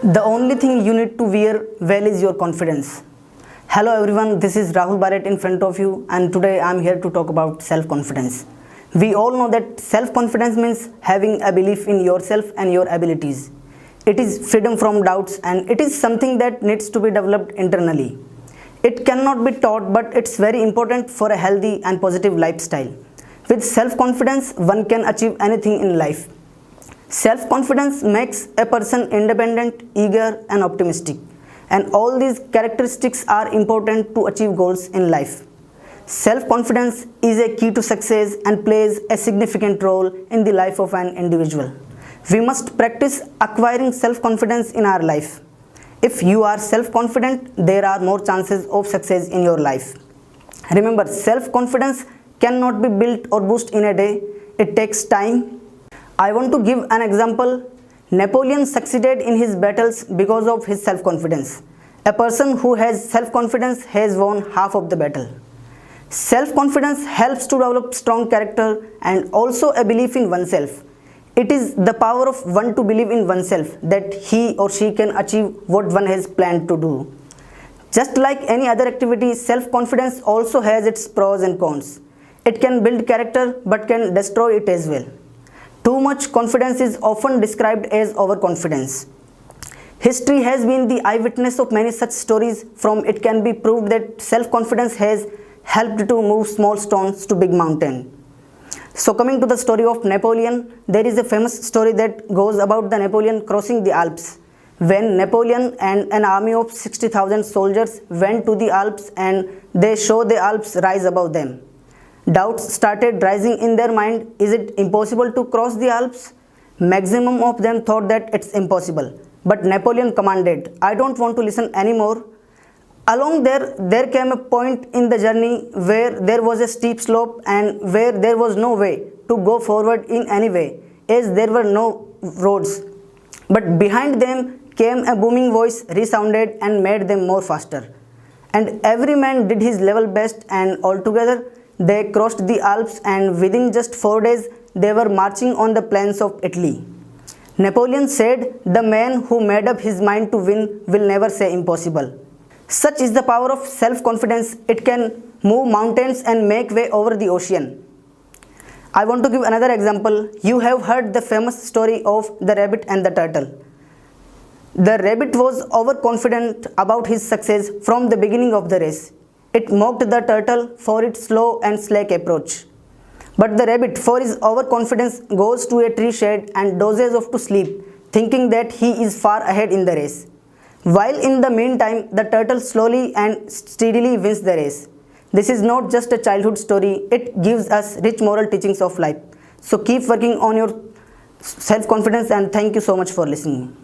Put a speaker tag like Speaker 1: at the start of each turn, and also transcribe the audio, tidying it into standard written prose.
Speaker 1: The only thing you need to wear well is your confidence. Hello everyone, this is Rahul Barrett in front of you, and today I am here to talk about self-confidence. We all know that self-confidence means having a belief in yourself and your abilities. It is freedom from doubts, and it is something that needs to be developed internally. It cannot be taught, but it's very important for a healthy and positive lifestyle. With self-confidence, one can achieve anything in life. Self-confidence makes a person independent, eager and optimistic. And all these characteristics are important to achieve goals in life. Self-confidence is a key to success and plays a significant role in the life of an individual. We must practice acquiring self-confidence in our life. If you are self-confident, there are more chances of success in your life. Remember, self-confidence cannot be built or boosted in a day. It takes time. I want to give an example. Napoleon succeeded in his battles because of his self-confidence. A person who has self-confidence has won half of the battle. Self-confidence helps to develop strong character and also a belief in oneself. It is the power of one to believe in oneself that he or she can achieve what one has planned to do. Just like any other activity, self-confidence also has its pros and cons. It can build character but can destroy it as well. Too much confidence is often described as overconfidence. History has been the eyewitness of many such stories. From it can be proved that self-confidence has helped to move small stones to big mountains. So coming to the story of Napoleon, there is a famous story that goes about the Napoleon crossing the Alps. When Napoleon and an army of 60,000 soldiers went to the Alps and they saw the Alps rise above them. Doubts started rising in their mind. Is it impossible to cross the Alps? Maximum of them thought that it's impossible. But Napoleon commanded, I don't want to listen anymore. Along there came a point in the journey where there was a steep slope and where there was no way to go forward in any way, as there were no roads. But behind them came a booming voice, resounded and made them more faster. And every man did his level best, and altogether they crossed the Alps, and within just 4 days they were marching on the plains of Italy. Napoleon said, the man who made up his mind to win will never say impossible. Such is the power of self-confidence. It can move mountains and make way over the ocean. I want to give another example. You have heard the famous story of the rabbit and the turtle. The rabbit was overconfident about his success from the beginning of the race. It mocked the turtle for its slow and slack approach. But the rabbit, for his overconfidence, goes to a tree shade and dozes off to sleep, thinking that he is far ahead in the race. While in the meantime, the turtle slowly and steadily wins the race. This is not just a childhood story, it gives us rich moral teachings of life. So keep working on your self-confidence, and thank you so much for listening.